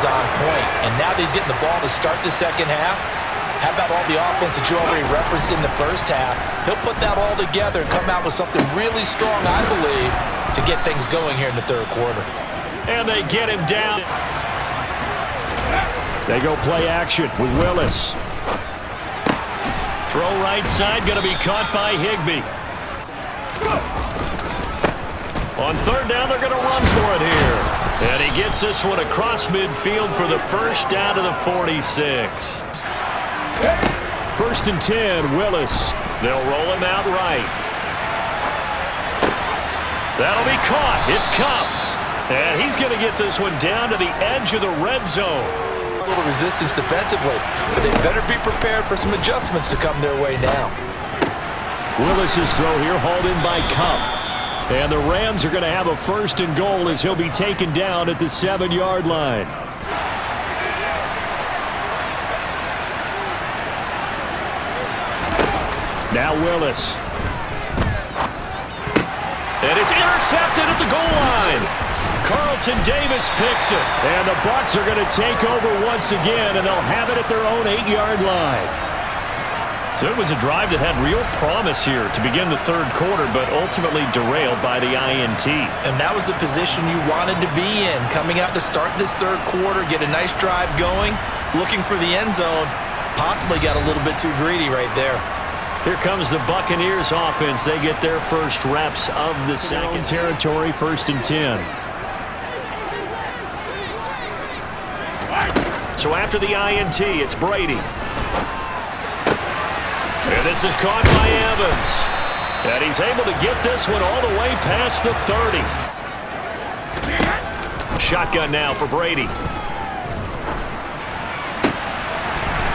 was on point, and now that he's getting the ball to start the second half, how about all the offense that you already referenced in the first half? He'll put that all together and come out with something really strong, I believe, to get things going here in the third quarter. And they get him down. They go play action with Willis. Throw right side, going to be caught by Higbee. On third down, they're going to run for it here. And he gets this one across midfield for the first down to the 46. First and 10, Willis. They'll roll him out right. That'll be caught. It's Cup. And he's going to get this one down to the edge of the red zone. A little resistance defensively, but they better be prepared for some adjustments to come their way now. Willis's throw here hauled in by Cup. And the Rams are going to have a first and goal as he'll be taken down at the 7-yard line. Now Willis. And it's intercepted at the goal line. Carlton Davis picks it. And the Bucs are going to take over once again, and they'll have it at their own 8-yard line. So it was a drive that had real promise here to begin the third quarter, but ultimately derailed by the INT. And that was the position you wanted to be in, coming out to start this third quarter, get a nice drive going, looking for the end zone. Possibly got a little bit too greedy right there. Here comes the Buccaneers offense. They get their first reps of the second territory, first and 10. So after the INT, it's Brady. And this is caught by Evans. And he's able to get this one all the way past the 30. Shotgun now for Brady.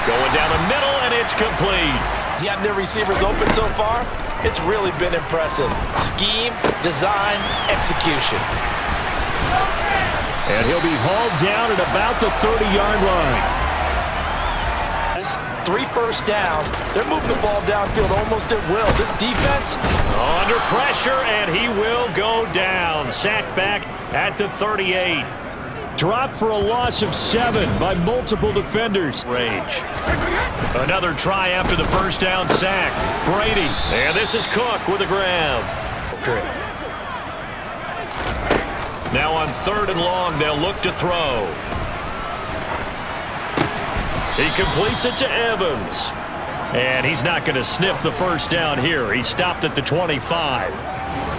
Going down the middle, and it's complete. You have their receivers open so far. It's really been impressive. Scheme, design, execution. And he'll be hauled down at about the 30-yard line. 3 first downs. They're moving the ball downfield almost at will. This defense under pressure, and he will go down. Sacked back at the 38. Dropped for a loss of 7 by multiple defenders. Rage. Another try after the first down sack. Brady. And this is Cook with a grab. Now on third and long, they'll look to throw. He completes it to Evans. And he's not going to sniff the first down here. He stopped at the 25.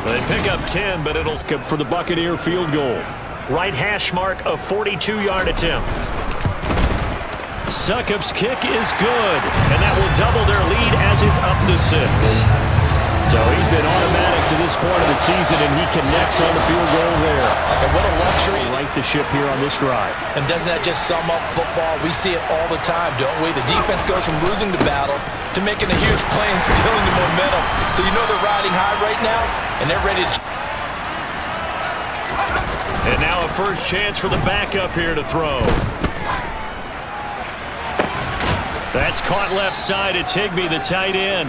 They pick up 10, but it'll come for the Buccaneer field goal. Right hash mark, a 42-yard attempt. Succop's kick is good, and that will double their lead as it's up to 6. So he's been automatic to this point of the season, and he connects on the field goal there. And what a luxury. Right the ship here on this drive. And doesn't that just sum up football? We see it all the time, don't we? The defense goes from losing the battle to making a huge play and stealing the momentum. So you know they're riding high right now, and they're ready to... And now a first chance for the backup here to throw. That's caught left side. It's Higbee, the tight end.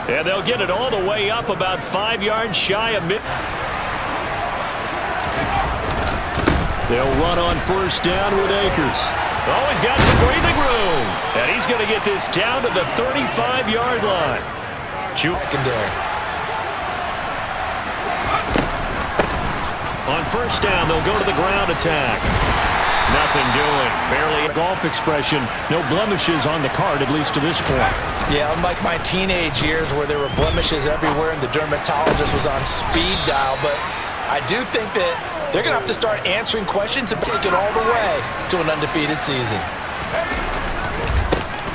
And they'll get it all the way up about 5 yards shy of mid. They'll run on first down with Akers. Oh, he's got some breathing room. And he's going to get this down to the 35-yard line. Secondary. On first down, they'll go to the ground attack. Nothing doing. Barely a golf expression. No blemishes on the card, at least to this point. Yeah, unlike my teenage years where there were blemishes everywhere and the dermatologist was on speed dial, but I do think that they're going to have to start answering questions and take it all the way to an undefeated season.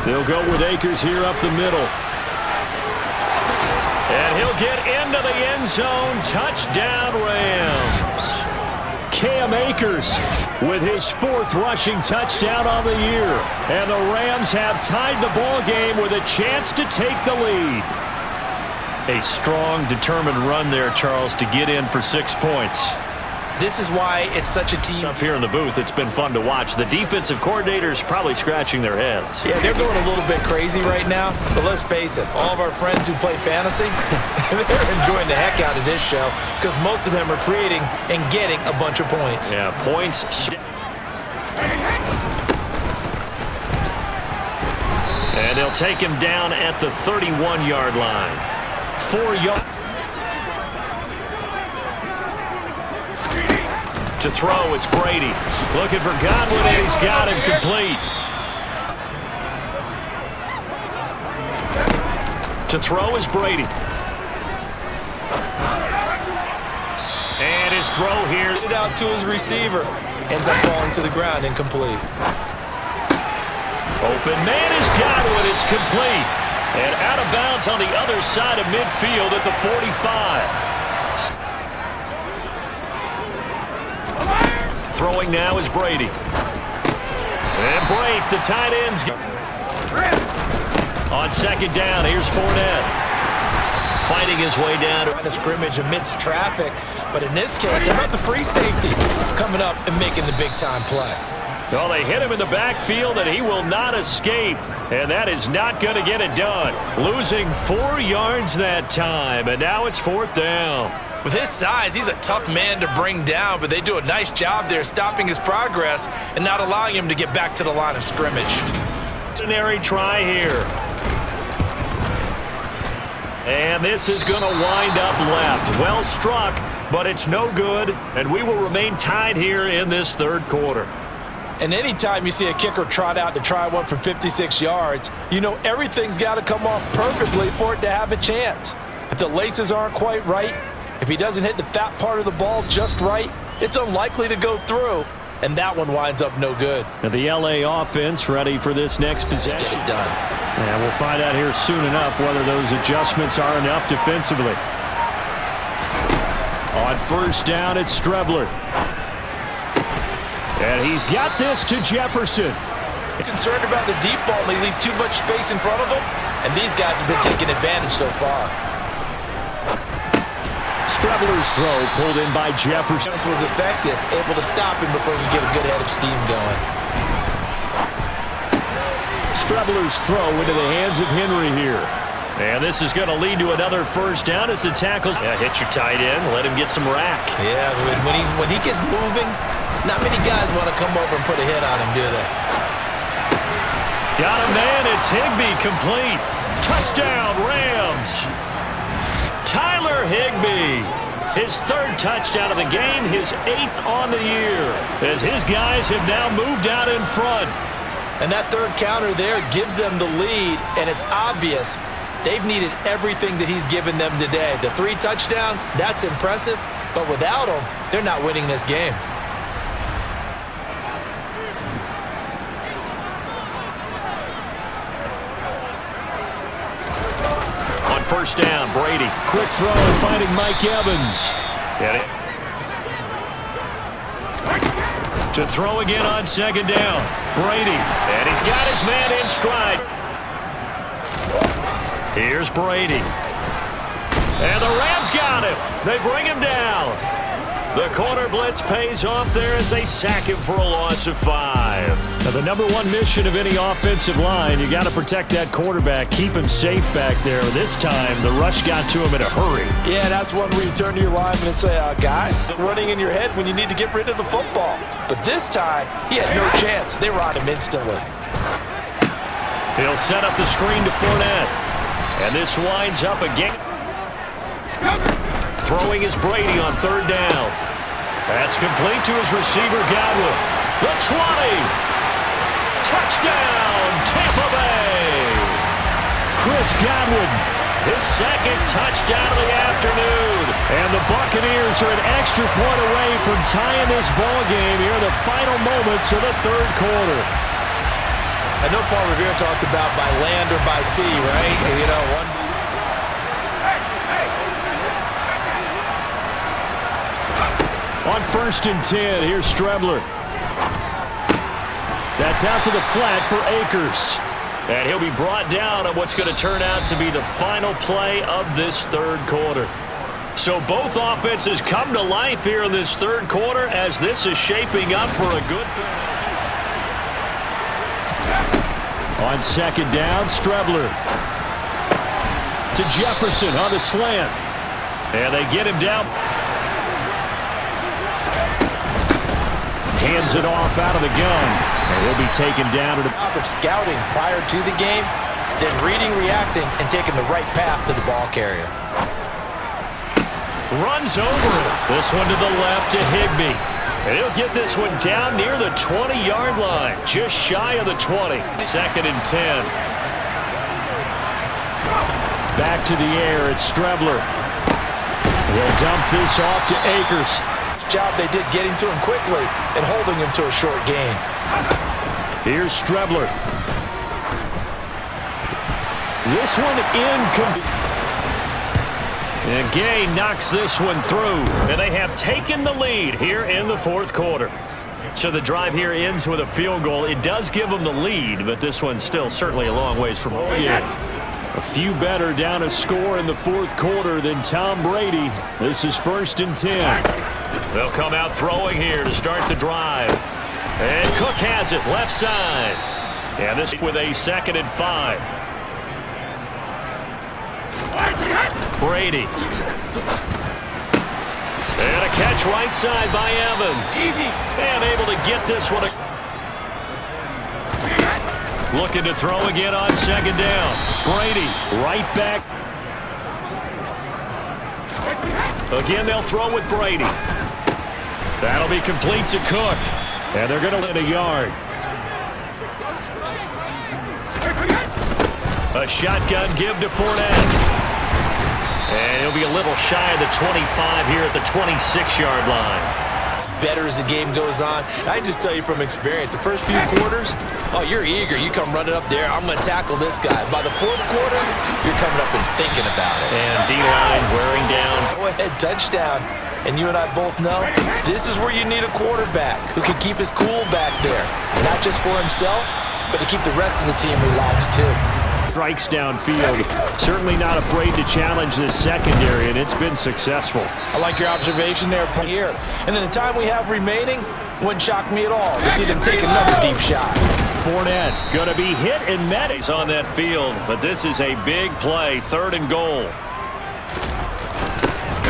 They'll go with Akers here up the middle. And he'll get into the end zone. Touchdown, Rams. Cam Akers with his 4th rushing touchdown on the year. And the Rams have tied the ball game with a chance to take the lead. A strong, determined run there, Charles, to get in for 6 points. This is why it's such a team. Up here in the booth, it's been fun to watch. The defensive coordinators probably scratching their heads. Yeah, they're going a little bit crazy right now. But let's face it, all of our friends who play fantasy, they're enjoying the heck out of this show because most of them are creating and getting a bunch of points. Yeah, points. And they'll take him down at the 31-yard line. 4 yards. To throw, it's Brady. Looking for Godwin, and he's got him complete. To throw is Brady. And his throw here. Get it out to his receiver. Ends up falling to the ground, incomplete. Open man is Godwin. It's complete. And out of bounds on the other side of midfield at the 45. Throwing now is Brady. And break, the tight ends. On second down, here's Fournette. Fighting his way down Trying to scrimmage amidst traffic. But in this case, how about the free safety coming up and making the big-time play? Well, they hit him in the backfield, and he will not escape. And that is not going to get it done. Losing 4 yards that time, and now it's 4th down. With his size, he's a tough man to bring down, but they do a nice job there stopping his progress and not allowing him to get back to the line of scrimmage. Ordinary try here. And this is going to wind up left. Well struck, but it's no good, and we will remain tied here in this 3rd quarter. And anytime you see a kicker trot out to try one from 56 yards, you know everything's got to come off perfectly for it to have a chance. If the laces aren't quite right, if he doesn't hit the fat part of the ball just right, it's unlikely to go through, and that one winds up no good. And the L.A. offense ready for this next possession. Get it done. And we'll find out here soon enough whether those adjustments are enough defensively. On first down, it's Strebler. And he's got this to Jefferson. Concerned about the deep ball, and they leave too much space in front of them, and these guys have been taking advantage so far. Strebler's throw pulled in by Jefferson. Was effective, able to stop him before he get a good head of steam going. Strebler's throw into the hands of Henry here. And this is going to lead to another first down as the tackles. Yeah, hit your tight end, let him get some rack. Yeah, when he gets moving, not many guys want to come over and put a hit on him, do they? Got a man, it's Higbee complete. Touchdown, Rams. Tyler Higbee, his 3rd touchdown of the game, his 8th on the year, as his guys have now moved out in front. And that 3rd counter there gives them the lead, and it's obvious they've needed everything that he's given them today. The 3 touchdowns, that's impressive, but without him, they're not winning this game. First down, Brady. Quick throw, finding Mike Evans. To throw again on second down. Brady. And he's got his man in stride. Here's Brady. And the Rams got him. They bring him down. The corner blitz pays off there as they sack him for a loss of 5. Now, the number 1 mission of any offensive line, you got to protect that quarterback, keep him safe back there. This time, the rush got to him in a hurry. Yeah, that's one where you turn to your lineman and say, guys, running in your head when you need to get rid of the football. But this time, he had no chance. They were on him instantly. He'll set up the screen to Fournette. And this winds up again. Throwing is Brady on 3rd down. That's complete to his receiver, Godwin. The 20. Touchdown, Tampa Bay. Chris Godwin, his 2nd touchdown of the afternoon. And the Buccaneers are an extra point away from tying this ball game here in the final moments of the 3rd quarter. I know Paul Revere talked about by land or by sea, right? You know, one. On 1st and 10, here's Strebler. That's out to the flat for Akers. And he'll be brought down on what's going to turn out to be the final play of this 3rd quarter. So both offenses come to life here in this 3rd quarter as this is shaping up for a good thing. On 2nd down, Strebler. To Jefferson on the slant. And they get him down. Hands it off out of the gun. And he'll be taken down to the Of scouting prior to the game, then reading, reacting, and taking the right path to the ball carrier. Runs over it. This one to the left to Higbee. And he'll get this one down near the 20-yard line, just shy of the 20. 2nd and 10. Back to the air, it's Strebler. He'll dump this off to Akers. Job they did getting to him quickly and holding him to a short gain. Here's Strebler. This one incomplete. And Gay knocks this one through. And they have taken the lead here in the 4th quarter. So the drive here ends with a field goal. It does give them the lead, but this one's still certainly a long ways from home. A few better down a score in the 4th quarter than Tom Brady. This is 1st and 10. They'll come out throwing here to start the drive. And Cook has it left side. And this with a 2nd and 5. Brady. And a catch right side by Evans. And able to get this one. Looking to throw again on 2nd down. Brady right back. Again, they'll throw with Brady. That'll be complete to Cook. And they're going to win a yard. A shotgun give to Fournette. And he'll be a little shy of the 25 here at the 26-yard line. Better as the game goes on. I just tell you from experience, the first few quarters, oh, you're eager. You come running up there. I'm going to tackle this guy. By the 4th quarter, you're coming up and thinking about it. And D-line wearing down. Go ahead, touchdown. And you and I both know this is where you need a quarterback who can keep his cool back there. Not just for himself, but to keep the rest of the team relaxed too. Strikes downfield. Certainly not afraid to challenge this secondary, and it's been successful. I like your observation there, here. And in the time we have remaining, wouldn't shock me at all to see them take another deep shot. Fournette going to be hit and met. He's on that field, but this is a big play, 3rd and goal.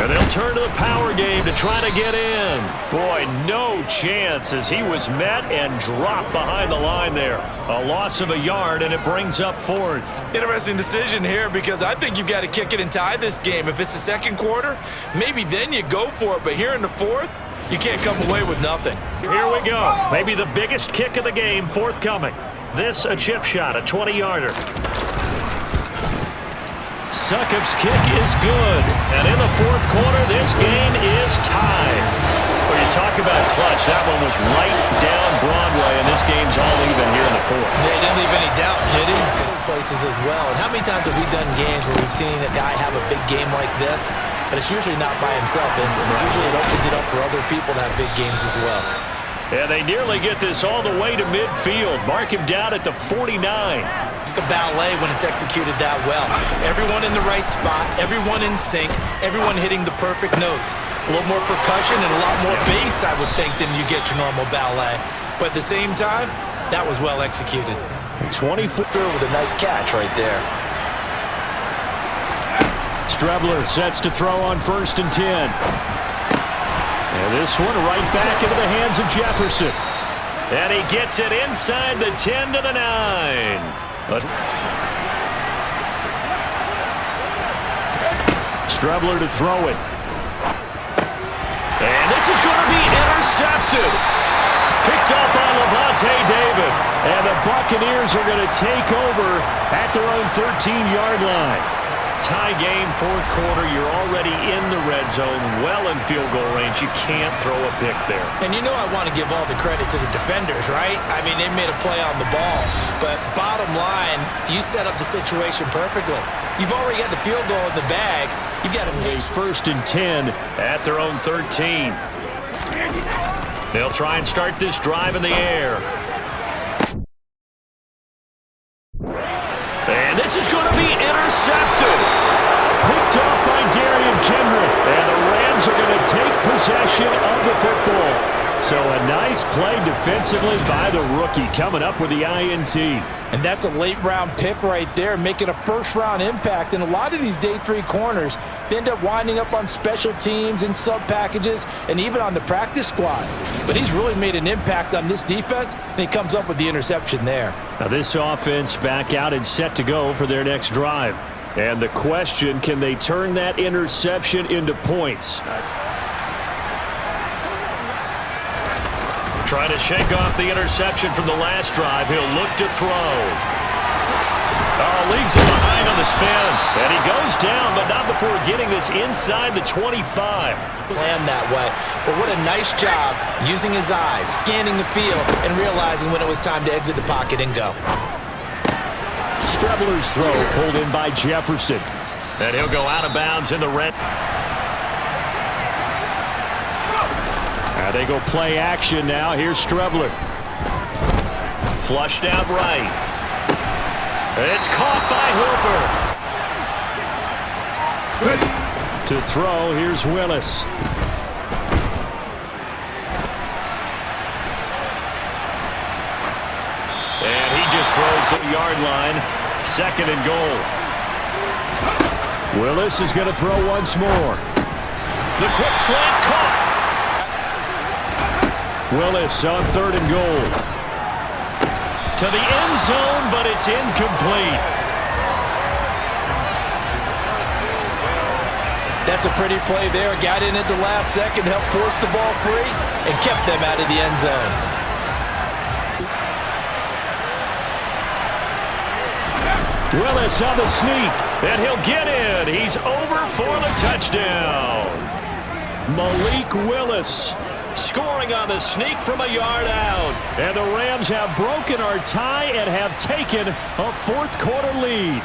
And they'll turn to the power game to try to get in. Boy, no chance as he was met and dropped behind the line there. A loss of a yard, and it brings up 4th. Interesting decision here because I think you've got to kick it and tie this game. If it's the 2nd quarter, maybe then you go for it. But here in the 4th, you can't come away with nothing. Here we go. Maybe the biggest kick of the game forthcoming. This a chip shot, a 20-yarder. Succop's kick is good. And in the 4th quarter, this game is tied. When you talk about clutch, that one was right down Broadway, and this game's all even here in the 4th. They didn't leave any doubt, did he? Good places as well. And how many times have we done games where we've seen a guy have a big game like this, but it's usually not by himself, is it? Usually it opens it up for other people to have big games as well. Yeah, they nearly get this all the way to midfield. Mark him down at the 49. A ballet when it's executed that well. Everyone in the right spot, everyone in sync, everyone hitting the perfect notes. A little more percussion and a lot more bass, I would think, than you get your normal ballet. But at the same time, that was well executed. 20-footer with a nice catch right there. Strebler sets to throw on 1st and 10. And this one right back into the hands of Jefferson. And he gets it inside the 10 to the 9. Strebler to throw it. And this is going to be intercepted. Picked up by Levante David. And the Buccaneers are going to take over at their own 13-yard line. Tie game, 4th quarter. You're already in the red zone, well in field goal range. You can't throw a pick there. And you know I want to give all the credit to the defenders, right? I mean, they made a play on the ball. But bottom line, you set up the situation perfectly. You've already got the field goal in the bag. You've got to make 1st and 10 at their own 13. They'll try and start this drive in the air. And this is going to be intercepted. Picked off by Darian Kendrick. And the Rams are going to take possession of the football. So a nice play defensively by the rookie coming up with the INT. And that's a late-round pick right there, making a first-round impact. And a lot of these day 3 corners, they end up winding up on special teams and sub-packages and even on the practice squad. But he's really made an impact on this defense, and he comes up with the interception there. Now this offense back out and set to go for their next drive. And the question, can they turn that interception into points? Trying to shake off the interception from the last drive. He'll look to throw. Oh, leaves him behind on the spin. And he goes down, but not before getting this inside the 25. Planned that way. But what a nice job using his eyes, scanning the field, and realizing when it was time to exit the pocket and go. Strebler's throw pulled in by Jefferson. And he'll go out of bounds in the red. They go play action now. Here's Strebler. Flushed out right. It's caught by Hooper. To throw, here's Willis. And he just throws the yard line. 2nd and goal. Willis is going to throw once more. The quick slant caught. Willis on 3rd and goal. To the end zone, but it's incomplete. That's a pretty play there. Got in at the last second, helped force the ball free, and kept them out of the end zone. Willis on the sneak, and he'll get in. He's over for the touchdown. Malik Willis scoring on the sneak from a yard out. And the Rams have broken our tie and have taken a 4th quarter lead.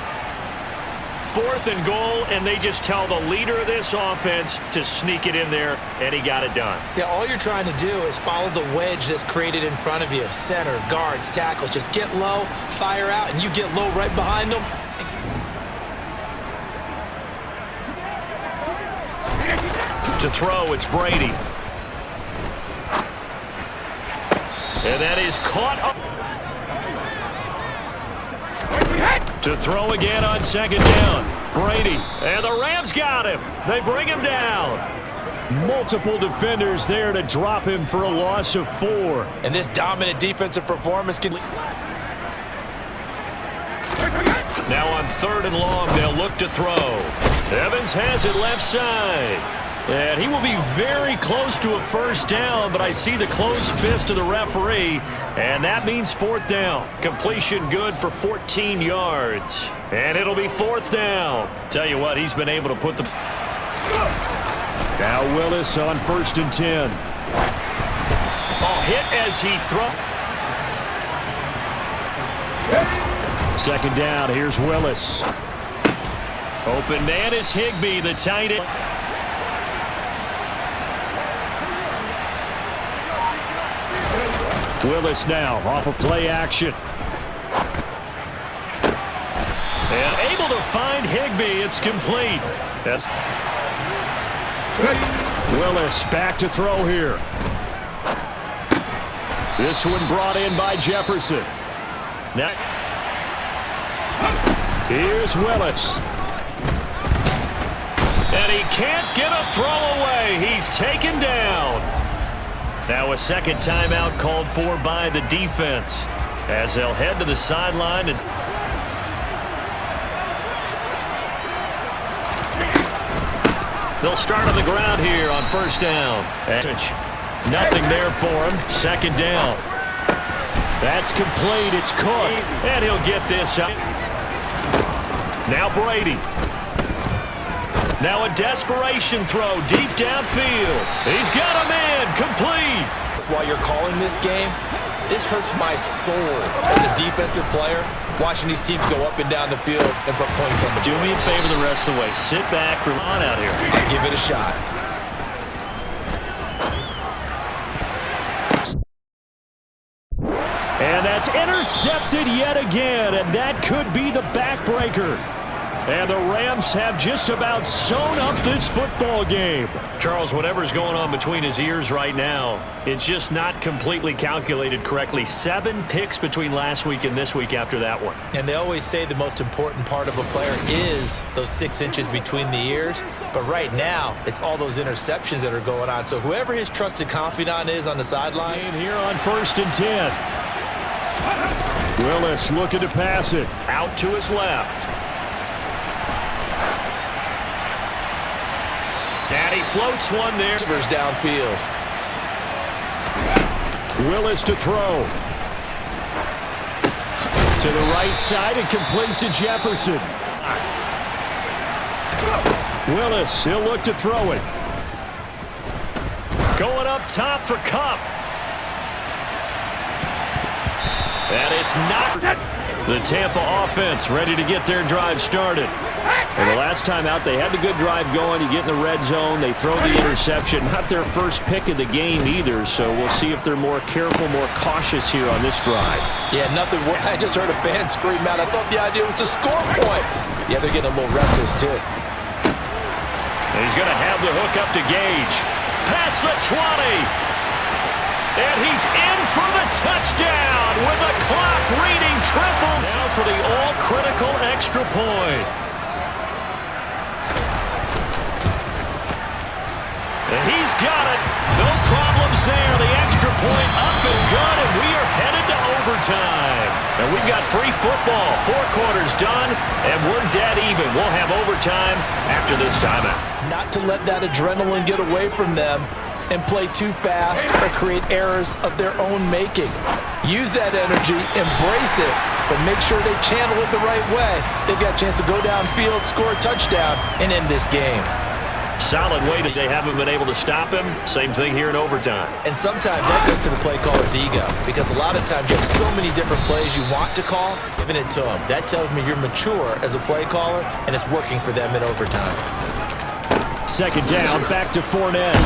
4th and goal, and they just tell the leader of this offense to sneak it in there, and he got it done. Yeah, all you're trying to do is follow the wedge that's created in front of you. Center, guards, tackles. Just get low, fire out, and you get low right behind them. To throw, it's Brady. And that is caught up. To throw again on 2nd down. Brady. And the Rams got him. They bring him down. Multiple defenders there to drop him for a loss of 4. And this dominant defensive performance can... Now on 3rd and long, they'll look to throw. Evans has it left side. And he will be very close to a 1st down, but I see the closed fist of the referee, and that means 4th down. Completion good for 14 yards. And it'll be 4th down. Tell you what, he's been able to put the... Now Willis on 1st and 10. Oh, hit as he throws. 2nd down, here's Willis. Open man is Higbee, the tight end. Willis now off of play action. And able to find Higbee. It's complete. That's Willis back to throw here. This one brought in by Jefferson. Now here's Willis. And he can't get a throw away. He's taken down. Now a 2nd timeout called for by the defense as they'll head to the sideline. And they'll start on the ground here on 1st down. Nothing there for him. 2nd down. That's complete. It's Cook. And he'll get this up. Now Brady. Now a desperation throw deep downfield. He's got a man complete. While you're calling this game, this hurts my soul as a defensive player, watching these teams go up and down the field and put points on the board. Do me a favor the rest of the way. Sit back, relax out here. I'll give it a shot. And that's intercepted yet again, and that could be the backbreaker. And the Rams have just about sewn up this football game. Charles, whatever's going on between his ears right now, it's just not completely calculated correctly. 7 picks between last week and this week after that one. And they always say the most important part of a player is those 6 inches between the ears. But right now, it's all those interceptions that are going on. So whoever his trusted confidant is on the sidelines. And here on 1st and 10. Willis looking to pass it. Out to his left. And he floats one there. Downfield. Willis to throw. To the right side and complete to Jefferson. Willis, he'll look to throw it. Going up top for Kupp. And it's knocked. The Tampa offense ready to get their drive started. And the last time out, they had the good drive going. You get in the red zone, they throw the interception. Not their first pick of the game either, so we'll see if they're more careful, more cautious here on this drive. Yeah, nothing worse. I just heard a fan scream out. I thought the idea was to score points. Yeah, they're getting a little restless, too. And he's going to have the hook up to Gage. Past the 20. And he's in for the touchdown with a clock reading triples. Now for the all-critical extra point. And he's got it. No problems there. The extra point up and good, and we are headed to overtime. And we've got free football. 4 quarters done, and we're dead even. We'll have overtime after this timeout. Not to let that adrenaline get away from them and play too fast or create errors of their own making. Use that energy, embrace it, but make sure they channel it the right way. They've got a chance to go downfield, score a touchdown, and end this game. Solid way that they haven't been able to stop him. Same thing here in overtime. And sometimes that goes to the play caller's ego, because a lot of times you have so many different plays you want to call, giving it to them. That tells me you're mature as a play caller, and it's working for them in overtime. 2nd down, back to Fournette.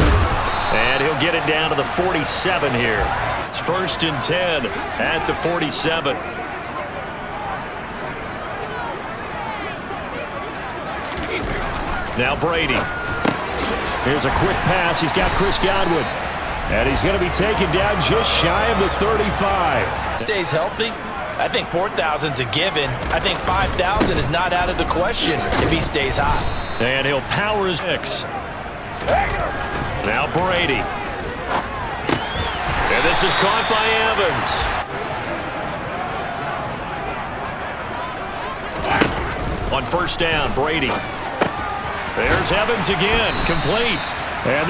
And he'll get it down to the 47 here. It's 1st and 10 at the 47. Now Brady. Here's a quick pass. He's got Chris Godwin. And he's going to be taken down just shy of the 35. Stays healthy. I think 4,000's a given. I think 5,000 is not out of the question if he stays hot. And he'll power his X. Now Brady. And this is caught by Evans. On 1st down, Brady. There's Evans again, complete. And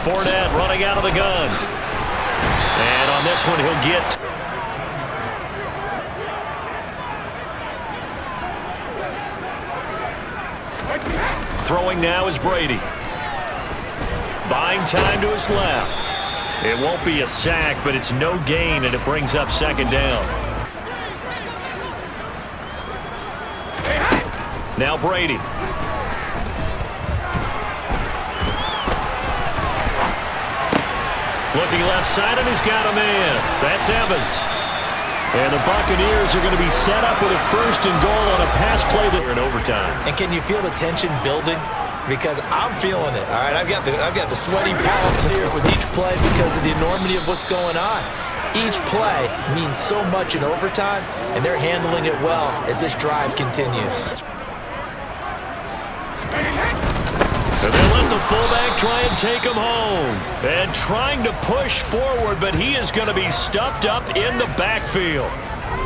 Fournette running out of the gun. And on this one, he'll get. Throwing now is Brady. Buying time to his left. It won't be a sack, but it's no gain, and it brings up 2nd down. Now Brady. Looking left side, and he's got a man. That's Evans. And the Buccaneers are going to be set up with a 1st and goal on a pass play there in overtime. And can you feel the tension building? Because I'm feeling it. All right, I've got the sweaty palms here with each play because of the enormity of what's going on. Each play means so much in overtime, and they're handling it well as this drive continues. And they let the fullback try and take him home. And trying to push forward, but he is going to be stuffed up in the backfield.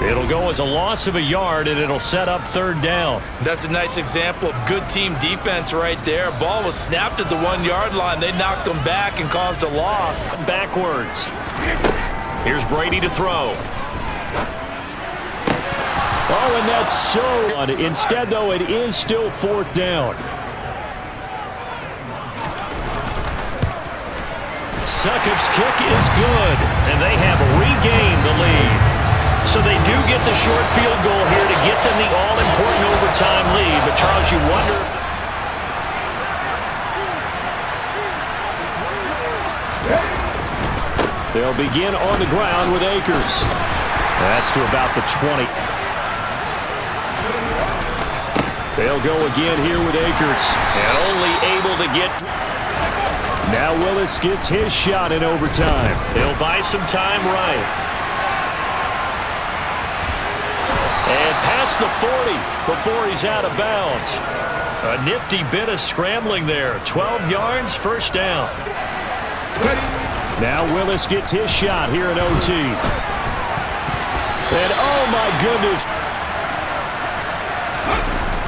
It'll go as a loss of a yard, and it'll set up 3rd down. That's a nice example of good team defense right there. Ball was snapped at the 1-yard line. They knocked him back and caused a loss. Backwards. Here's Brady to throw. Oh, and that's so. Instead, though, it is still 4th down. Succop's kick is good, and they have regained the lead. So they do get the short field goal here to get them the all-important overtime lead. But, Charles, you wonder. They'll begin on the ground with Akers. That's to about the 20. They'll go again here with Akers. And only able to get... Now Willis gets his shot in overtime. He'll buy some time right. And past the 40 before he's out of bounds. A nifty bit of scrambling there. 12 yards, first down. Now Willis gets his shot here in OT. And oh my goodness.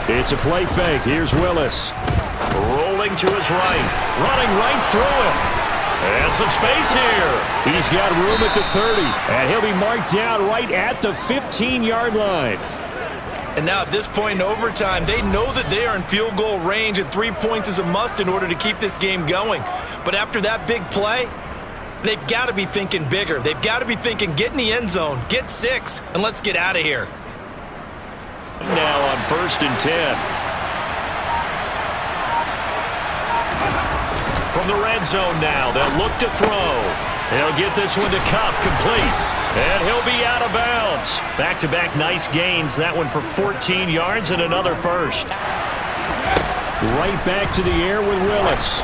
It's a play fake. Here's Willis. Rolling to his right. Running right through him. And some space here. He's got room at the 30. And he'll be marked down right at the 15-yard line. And now at this point in overtime, they know that they are in field goal range and 3 points is a must in order to keep this game going. But after that big play, they've got to be thinking bigger. They've got to be thinking, get in the end zone, get 6, and let's get out of here. Now on 1st and 10. From the red zone now, they'll look to throw. He'll get this one to Cup, complete. And he'll be out of bounds. Back-to-back nice gains. That one for 14 yards and another first. Right back to the air with Willis.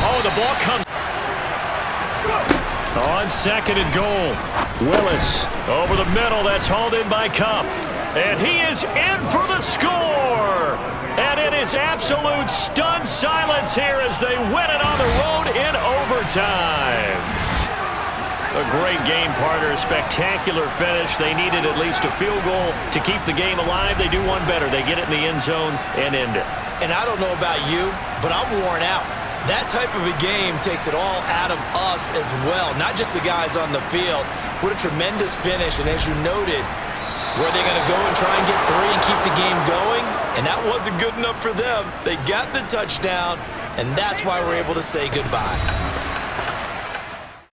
Oh, the ball comes. On 2nd and goal. Willis over the middle. That's hauled in by Cup. And he is in for the score. And it is absolute stunned silence here as they win it on the road in overtime. A great game, partner. A spectacular finish. They needed at least a field goal to keep the game alive. They do one better. They get it in the end zone and end it. And I don't know about you, but I'm worn out. That type of a game takes it all out of us as well, not just the guys on the field. What a tremendous finish. And as you noted, were they going to go and try and get 3 and keep the game going? And that wasn't good enough for them. They got the touchdown, and that's why we're able to say goodbye.